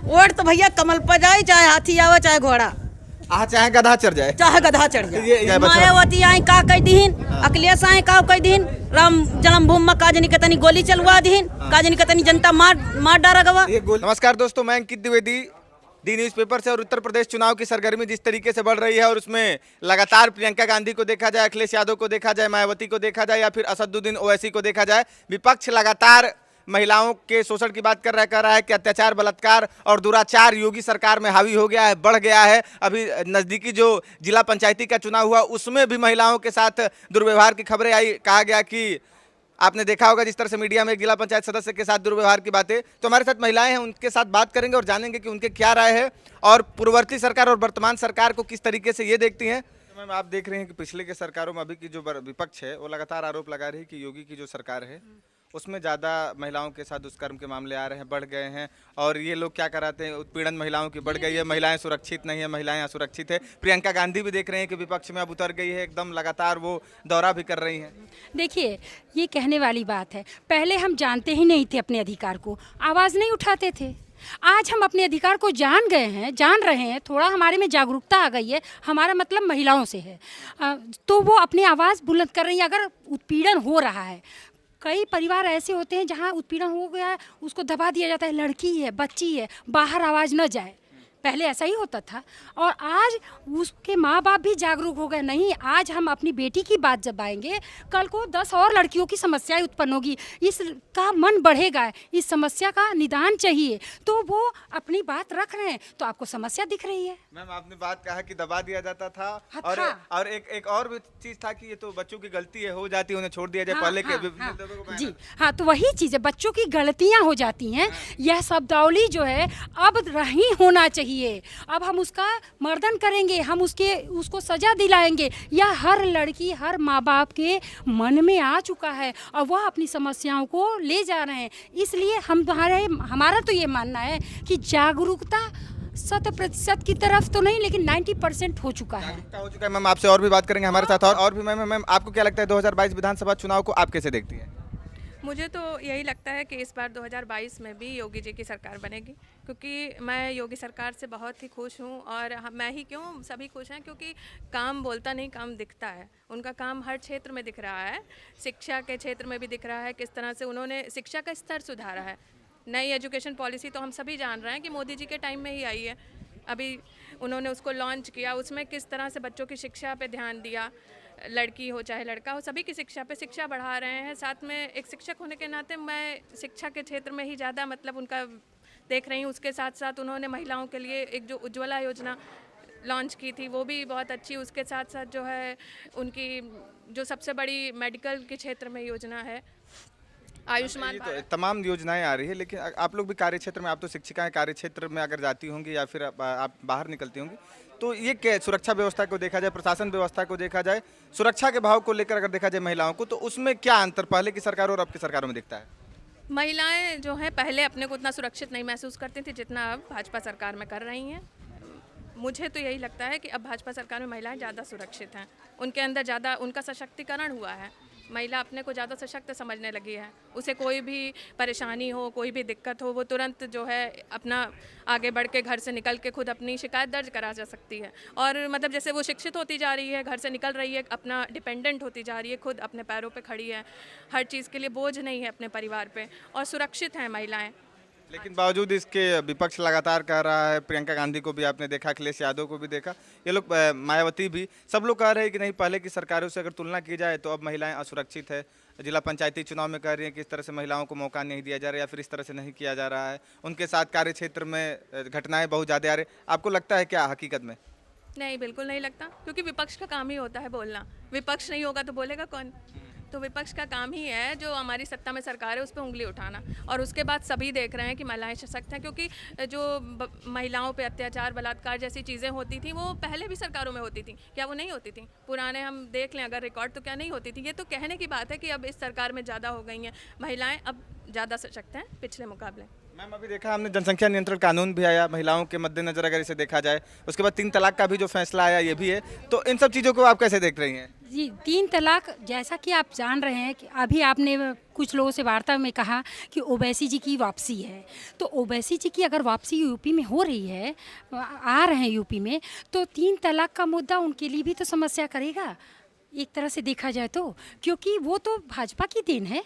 Vote तो भैया कमल पर जाए, चाहे हाथी आवे चाहे घोड़ा, चाहे गधा चढ़ जाए, चाहे गधा चढ़ ये जाए। बच्चा- मायावती आई का कह दीन, अखिलेश आई का कह दीन, राम जन्मभूमि में काजनी के तनी गोली चलवा दीन, काजनी के तनी जनता मार डारा गवा। नमस्कार दोस्तों, मैं अंकित द्विवेदी, डी न्यूज़ पेपर से। और उत्तर प्रदेश चुनाव की सरगर्मी जिस तरीके से बढ़ रही है और उसमें लगातार प्रियंका गांधी को देखा जाए, अखिलेश यादव को देखा जाए, मायावती को देखा जाए या फिर असदुद्दीन ओवैसी को देखा जाए, विपक्ष लगातार महिलाओं के शोषण की बात कर रहा है कि अत्याचार, बलात्कार और दुराचार योगी सरकार में हावी हो गया है, बढ़ गया है। अभी नज़दीकी जो जिला पंचायती का चुनाव हुआ उसमें भी महिलाओं के साथ दुर्व्यवहार की खबरें आई। कहा गया कि आपने देखा होगा जिस तरह से मीडिया में एक जिला पंचायत सदस्य के साथ दुर्व्यवहार की बातें। तो हमारे साथ महिलाएं हैं, उनके साथ बात करेंगे और जानेंगे कि उनके क्या राय है और पूर्ववर्ती सरकार और वर्तमान सरकार को किस तरीके से ये देखती हैं। मैम, आप देख रहे हैं कि पिछले के सरकारों में अभी की जो विपक्ष है वो लगातार आरोप लगा रही है कि योगी की जो सरकार है उसमें ज़्यादा महिलाओं के साथ दुष्कर्म के मामले आ रहे हैं, बढ़ गए हैं। और ये लोग क्या कराते हैं, उत्पीड़न महिलाओं की बढ़ गई है, महिलाएं सुरक्षित नहीं है, महिलाएं असुरक्षित है। प्रियंका गांधी भी देख रहे हैं कि विपक्ष में अब उतर गई है, एकदम लगातार वो दौरा भी कर रही हैं। देखिए, ये कहने वाली बात है, पहले हम जानते ही नहीं थे अपने अधिकार को, आवाज़ नहीं उठाते थे। आज हम अपने अधिकार को जान गए हैं, जान रहे हैं, थोड़ा हमारे में जागरूकता आ गई है। हमारा मतलब महिलाओं से है, तो वो अपनी आवाज़ बुलंद कर रही है। अगर उत्पीड़न हो रहा है, कई परिवार ऐसे होते हैं जहाँ उत्पीड़न हो गया है, उसको दबा दिया जाता है, लड़की है, बच्ची है, बाहर आवाज़ न जाए। पहले ऐसा ही होता था और आज उसके माँ बाप भी जागरूक हो गए। नहीं, आज हम अपनी बेटी की बात जब आएंगे, कल को 10 और लड़कियों की समस्याएं उत्पन्न होगी, इसका मन बढ़ेगा, इस समस्या का निदान चाहिए, तो वो अपनी बात रख रहे हैं, तो आपको समस्या दिख रही है। मैम, आपने बात कहा कि दबा दिया जाता था और एक और भी चीज था कि ये तो बच्चों की गलती है, हो जाती है, उन्हें छोड़ दिया जाए। पहले के जी हाँ, तो वही चीज़ है, बच्चों की गलतियाँ हो जाती हैं। यह शब्दावली जो है अब नहीं होना चाहिए। अब हम उसका मर्दन करेंगे, हम उसको सजा दिलाएंगे। यह हर लड़की, हर माँ बाप के मन में आ चुका है और वह अपनी समस्याओं को ले जा रहे हैं। इसलिए हमारा तो ये मानना है कि जागरूकता 100% की तरफ तो नहीं, लेकिन 90% हो चुका है। मैम, आपसे और भी बात करेंगे हमारे साथ और भी। मैम, आपको क्या लगता है 2022 विधानसभा चुनाव को आप कैसे देखती हैं? मुझे तो यही लगता है कि इस बार 2022 में भी योगी जी की सरकार बनेगी, क्योंकि मैं योगी सरकार से बहुत ही खुश हूँ। और मैं ही क्यों, सभी खुश हैं, क्योंकि काम बोलता नहीं, काम दिखता है। उनका काम हर क्षेत्र में दिख रहा है, शिक्षा के क्षेत्र में भी दिख रहा है, किस तरह से उन्होंने शिक्षा का स्तर सुधारा है। नई एजुकेशन पॉलिसी तो हम सभी जान रहे हैं कि मोदी जी के टाइम में ही आई है, अभी उन्होंने उसको लॉन्च किया। उसमें किस तरह से बच्चों की शिक्षा पे ध्यान दिया, लड़की हो चाहे लड़का हो, सभी की शिक्षा पे शिक्षा बढ़ा रहे हैं। साथ में एक शिक्षक होने के नाते मैं शिक्षा के क्षेत्र में ही ज़्यादा मतलब उनका देख रही हूँ। उसके साथ साथ उन्होंने महिलाओं के लिए एक जो उज्ज्वला योजना लॉन्च की थी वो भी बहुत अच्छी। उसके साथ साथ जो है उनकी जो सबसे बड़ी मेडिकल के क्षेत्र में योजना है आयुष्मान तो तमाम योजनाएं आ रही है, लेकिन आप लोग भी कार्य क्षेत्र में, आप तो शिक्षिका हैं, कार्य क्षेत्र में अगर जाती होंगी या फिर आप बाहर निकलती होंगी, तो ये क्या सुरक्षा व्यवस्था को देखा जाए, प्रशासन व्यवस्था को देखा जाए, सुरक्षा के भाव को लेकर अगर देखा जाए महिलाओं को, तो उसमें क्या अंतर पहले की सरकार और अब की सरकारों में दिखता है? महिलाएं जो हैं पहले अपने को उतना सुरक्षित नहीं महसूस करती थी जितना अब भाजपा सरकार में कर रही हैं। मुझे तो यही लगता है कि अब भाजपा सरकार में महिलाएं ज़्यादा सुरक्षित हैं, उनके अंदर ज़्यादा उनका सशक्तिकरण हुआ है। महिला अपने को ज़्यादा सशक्त समझने लगी है, उसे कोई भी परेशानी हो, कोई भी दिक्कत हो, वो तुरंत जो है अपना आगे बढ़ के घर से निकल के खुद अपनी शिकायत दर्ज करा जा सकती है। और मतलब जैसे वो शिक्षित होती जा रही है, घर से निकल रही है, अपना डिपेंडेंट होती जा रही है, खुद अपने पैरों पे खड़ी है, हर चीज़ के लिए बोझ नहीं है अपने परिवार पे, और सुरक्षित हैं महिलाएँ। लेकिन बावजूद इसके विपक्ष लगातार कह रहा है, प्रियंका गांधी को भी आपने देखा, अखिलेश यादव को भी देखा, ये लोग मायावती भी, सब लोग कह रहे हैं कि नहीं, पहले की सरकारों से अगर तुलना की जाए तो अब महिलाएं असुरक्षित है। जिला पंचायती चुनाव में कह रही हैं कि इस तरह से महिलाओं को मौका नहीं दिया जा रहा या फिर इस तरह से नहीं किया जा रहा है। उनके साथ कार्य क्षेत्र में घटनाएं बहुत ज़्यादा आ रही। आपको लगता है क्या हकीकत में? नहीं, बिल्कुल नहीं लगता, क्योंकि विपक्ष का काम ही होता है बोलना। विपक्ष नहीं होगा तो बोलेगा कौन? तो विपक्ष का काम ही है, जो हमारी सत्ता में सरकार है उस पर उंगली उठाना। और उसके बाद सभी देख रहे हैं कि महिलाएं सशक्त हैं, क्योंकि जो महिलाओं पे अत्याचार, बलात्कार जैसी चीज़ें होती थी वो पहले भी सरकारों में होती थी। क्या वो नहीं होती थी? पुराने हम देख लें अगर रिकॉर्ड, तो क्या नहीं होती थी? ये तो कहने की बात है कि अब इस सरकार में ज़्यादा हो गई हैं महिलाएँ, अब ज़्यादा सशक्त हैं पिछले मुकाबले। मैम अभी देखा हमने जनसंख्या नियंत्रण कानून भी आया महिलाओं के मद्देनजर, अगर इसे देखा जाए उसके बाद 3 तलाक का भी जो फैसला आया ये भी है, तो इन सब चीज़ों को आप कैसे देख रही हैं? जी 3 तलाक, जैसा कि आप जान रहे हैं कि अभी आपने कुछ लोगों से वार्ता में कहा कि ओवैसी जी की वापसी है, तो ओवैसी जी की अगर वापसी यूपी में हो रही है, आ रहे हैं यूपी में, तो 3 तलाक का मुद्दा उनके लिए भी तो समस्या करेगा एक तरह से देखा जाए तो, क्योंकि वो तो भाजपा की देन है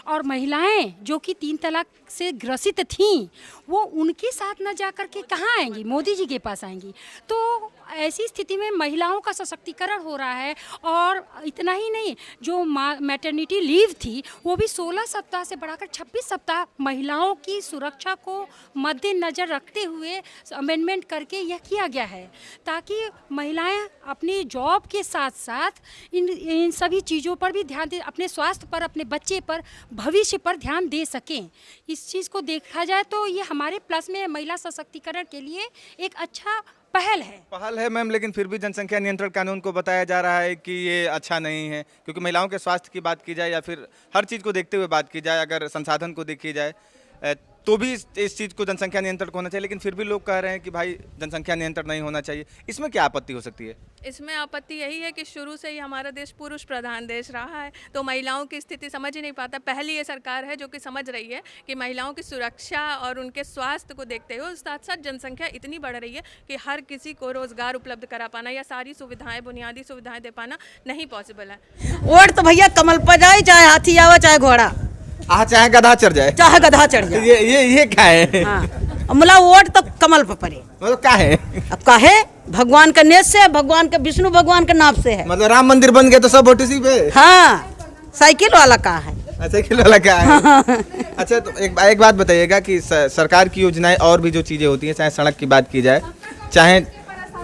और महिलाएं जो कि 3 तलाक से ग्रसित थीं वो उनके साथ न जा कर के कहाँ आएंगी, मोदी जी के पास आएंगी। तो ऐसी स्थिति में महिलाओं का सशक्तिकरण हो रहा है। और इतना ही नहीं, जो मैटरनिटी लीव थी वो भी 16 सप्ताह से बढ़ाकर 26 सप्ताह महिलाओं की सुरक्षा को मद्देनज़र रखते हुए अमेंडमेंट करके यह किया गया है, ताकि महिलाएं अपनी जॉब के साथ साथ इन सभी चीज़ों पर भी ध्यान दे, अपने स्वास्थ्य पर, अपने बच्चे पर, भविष्य पर ध्यान दे सकें। इस चीज़ को देखा जाए तो ये हमारे प्लस में महिला सशक्तिकरण के लिए एक अच्छा पहल है मैम, लेकिन फिर भी जनसंख्या नियंत्रण कानून को बताया जा रहा है कि ये अच्छा नहीं है, क्योंकि महिलाओं के स्वास्थ्य की बात की जाए या फिर हर चीज़ को देखते हुए बात की जाए, अगर संसाधन को देखी जाए तो भी इस चीज़ को जनसंख्या नियंत्रण होना चाहिए, लेकिन फिर भी लोग कह रहे हैं कि भाई जनसंख्या नियंत्रण नहीं होना चाहिए। इसमें क्या आपत्ति हो सकती है? इसमें आपत्ति यही है कि शुरू से ही हमारा देश पुरुष प्रधान देश रहा है, तो महिलाओं की स्थिति समझ ही नहीं पाता। पहली ये सरकार है जो कि समझ रही है कि महिलाओं की सुरक्षा और उनके स्वास्थ्य को देखते हुए साथ साथ जनसंख्या इतनी बढ़ रही है कि हर किसी को रोजगार उपलब्ध करा पाना या सारी सुविधाएं, बुनियादी सुविधाएं दे पाना नहीं पॉसिबल है। वोट तो भैया कमल पर जाए, चाहे हाथी आवे चाहे घोड़ा, चाहे गधा चढ़ जाए, चाहे गधा चढ़ जाए। ये क्या है? हाँ, मुला वोट तो कमल पर पड़े। मतलब क्या है? अब का है भगवान का नेत से, भगवान के विष्णु भगवान के नाम से है। मतलब राम मंदिर बन गया तो सब वोट इसी पे? हाँ, साइकिल वाला का है। साइकिल वाला क्या है? अच्छा, तो एक बात बताइएगा कि सरकार की योजनाएं और भी जो चीजें होती हैं, चाहे सड़क की बात की जाए, चाहे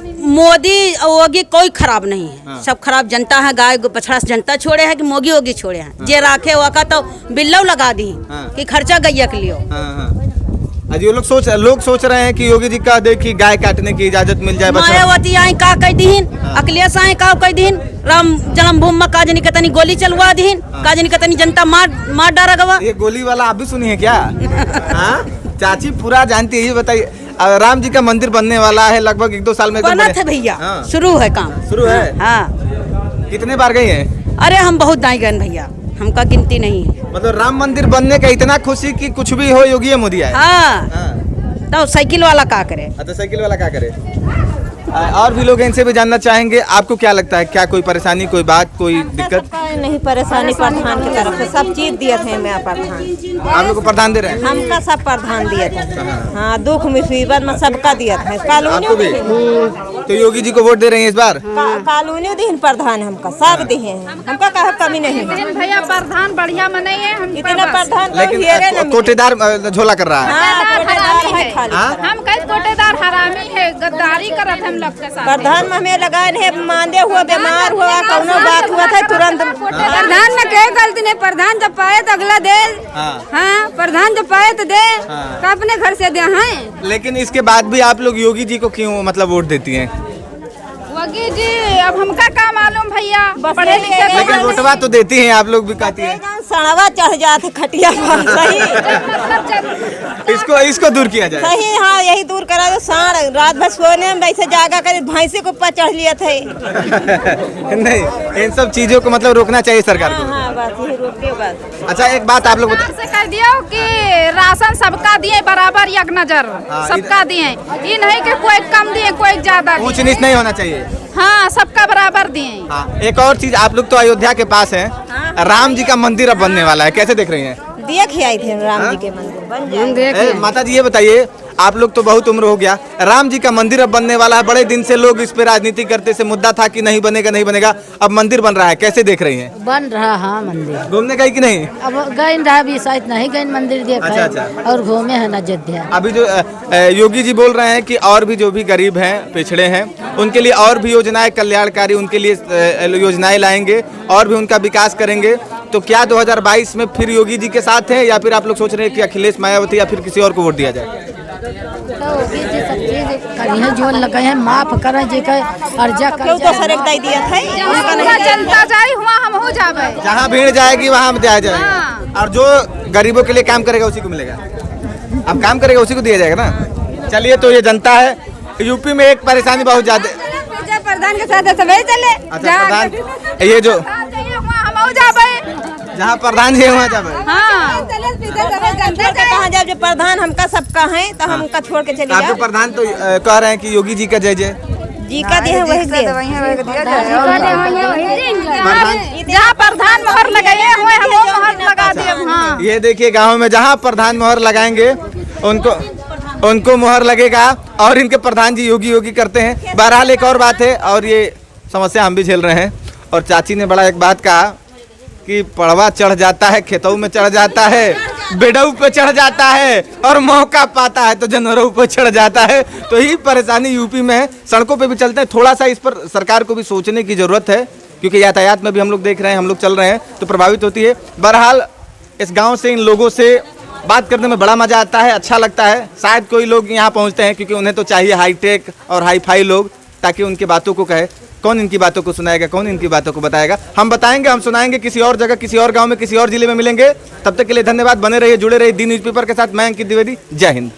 मोदी योगी कोई खराब नहीं है। हाँ। सब खराब जनता है, गाय बछड़ा से जनता छोड़े है कि मोगी योगी छोड़े हैं। हाँ। जे राखे वाका तो बिल्लो लगा दी। हाँ। कि खर्चा गैया के लिए। अजी लोग सोच रहे हैं कि योगी जी का देखी गाय काटने की इजाजत मिल जाए। मायावती आई का कह दीन, अखिलेश आई का कह दीन, राम जन्मभूमि में काजनी के तनी गोली चलवा दीन, काजनी के तनी जनता मार डारा गवा। ये गोली वाला आप भी सुनी है क्या? चाची पूरा जानती है, ये बताइए। राम जी का मंदिर बनने वाला है, लगभग 1-2 साल में बना था भैया। हाँ। शुरू है काम, शुरू है। हाँ। कितने बार गई हैं? अरे हम बहुत दाई गए भैया, हमका गिनती नहीं है। मतलब राम मंदिर बनने का इतना खुशी कि कुछ भी हो योगी है मोदी आए। हाँ। तो साइकिल वाला क्या करे? अच्छा, साइकिल वाला क्या करे? और भी लोग इनसे भी जानना चाहेंगे, आपको क्या लगता है, क्या कोई परेशानी, कोई बात, कोई दिक्कत? नहीं, परेशानी प्रधान की तरफ से सब चीज दिए थे। मैं प्रधान, आप लोग को प्रधान दे रहे हैं? हमका सब प्रधान दिए थे। हाँ, दुख मुसीबत में सबका दिए थे। आपको भी? तो योगी जी को वोट दे रही हैं इस बार? कॉलोनी दिन प्रधान हमका सब दिए हैं, हमका कहा कमी नहीं। भैया प्रधान बढ़िया मने इतना प्रधान, लेकिन कोटेदार झोला कर रहा है। हम कई कोटेदार हरामी है, गद्दारी करत हम लोग के साथ। प्रधान में हमें लगाए है, मांदे हुआ, बीमार हुआ, कौनो बात हुआ था तुरंत। प्रधान में क्या गलती नहीं, प्रधान जब पाए तो अगला दे। हाँ, प्रधान जब पाए तो दे, तो अपने घर से दे। हैं, लेकिन इसके बाद भी आप लोग योगी जी को क्यों मतलब वोट देती हैं? योगी जी अब हमका क्या मालूम भैया, पढ़े लिखे। लेकिन वोटवा तो देती हैं आप लोग भी, कहती हैं सड़वा चढ़ जाते खटिया पर। सही इसको दूर किया जाए। सही, हाँ, यही दूर करा दो। साढ़ रात भर सोने में वैसे जागा कर भैंसे को ऊपर चढ़ लिया थे। नहीं, इन सब चीजों को मतलब रोकना चाहिए सरकार को। हाँ, बस यही रोके बस। अच्छा, एक बात आप लोग से कह दिया कि राशन सबका दिए बराबर, एक नजर सबका दिए, ये नहीं कि कोई कम दिए कोई ज्यादा। ऊंच नीच नहीं होना चाहिए। हाँ, सबका बराबर दिए। हाँ, एक और चीज, आप लोग तो अयोध्या के पास हैं। हाँ। राम जी का मंदिर अब बनने वाला है, कैसे देख रही हैं? देख आई थे राम जी के मंदिर बन जाए। माता जी ये बताइए, आप लोग तो बहुत उम्र हो गया, राम जी का मंदिर अब बनने वाला है, बड़े दिन से लोग इस पे राजनीति करते से मुद्दा था कि नहीं बनेगा नहीं बनेगा, अब मंदिर बन रहा है, कैसे देख रही हैं? बन रहा। हाँ, मंदिर घूमने गई कि नहीं? अब गए रहा भी शायद नहीं गए मंदिर देखा। अच्छा। और घूमे हैं अयोध्या। अभी जो योगी जी बोल रहे हैं कि और भी जो भी गरीब हैं, पिछड़े हैं, उनके लिए और भी योजनाएं कल्याणकारी, उनके लिए योजनाएं लाएंगे और भी उनका विकास करेंगे। तो क्या 2022 में फिर योगी जी के साथ हैं, या फिर आप लोग सोच रहे हैं कि अखिलेश, मायावती या फिर किसी और को वोट दिया जाए? तो सब चीज जो लगे हैं माफ करें जी का अर्जा कर तो सरक दाई दिया था। जनता जाए हुआ हम हो जावे, जहाँ भीड़ जाएगी वहाँ हम जाए। और जो गरीबों के लिए काम करेगा उसी को मिलेगा। अब काम करेगा उसी को दिया जाएगा ना। चलिए, तो ये जनता है। यूपी में एक परेशानी बहुत ज्यादा। प्रधान के साथ सब चले। अच्छा, प्रधान ये जो जहाँ प्रधान जी है वहाँ जाए। कहाँ जाए, जो प्रधान हमका सबका है तो हम उनका छोड़ के चले आपके प्रधान तो कह रहे हैं कि योगी जी का जय जय। जी का दिए वही जहाँ प्रधान मोहर लगाए हुए हम वो मोहर लगा दिए। ये देखिए, गांव में जहाँ प्रधान मोहर लगाएंगे उनको मोहर लगेगा, और इनके प्रधान जी योगी योगी करते हैं। बहरहाल एक और बात है, और ये समस्या हम भी झेल रहे हैं। और चाची ने बड़ा एक बात कहा कि पड़वा चढ़ जाता है, खेतों में चढ़ जाता है, बेडऊ पे चढ़ जाता है, और मौका पाता है तो जानवरों पे चढ़ जाता है। तो यही परेशानी यूपी में है। सड़कों पे भी चलते हैं, थोड़ा सा इस पर सरकार को भी सोचने की जरूरत है, क्योंकि यातायात में भी हम लोग देख रहे हैं, हम लोग चल रहे हैं तो प्रभावित होती है। बहरहाल इस गाँव से इन लोगों से बात करने में बड़ा मजा आता है, अच्छा लगता है। शायद कोई लोग यहाँ पहुँचते हैं क्योंकि उन्हें तो चाहिए हाईटेक और हाई फाई लोग, ताकि उनकी बातों को कहे। कौन इनकी बातों को सुनाएगा, कौन इनकी बातों को बताएगा? हम बताएंगे, हम सुनाएंगे। किसी और जगह, किसी और गांव में, किसी और जिले में मिलेंगे। तब तक के लिए धन्यवाद। बने रहिए, जुड़े रहिए दी न्यूज़पेपर के साथ। मैं अंकित द्विवेदी, जय हिंद।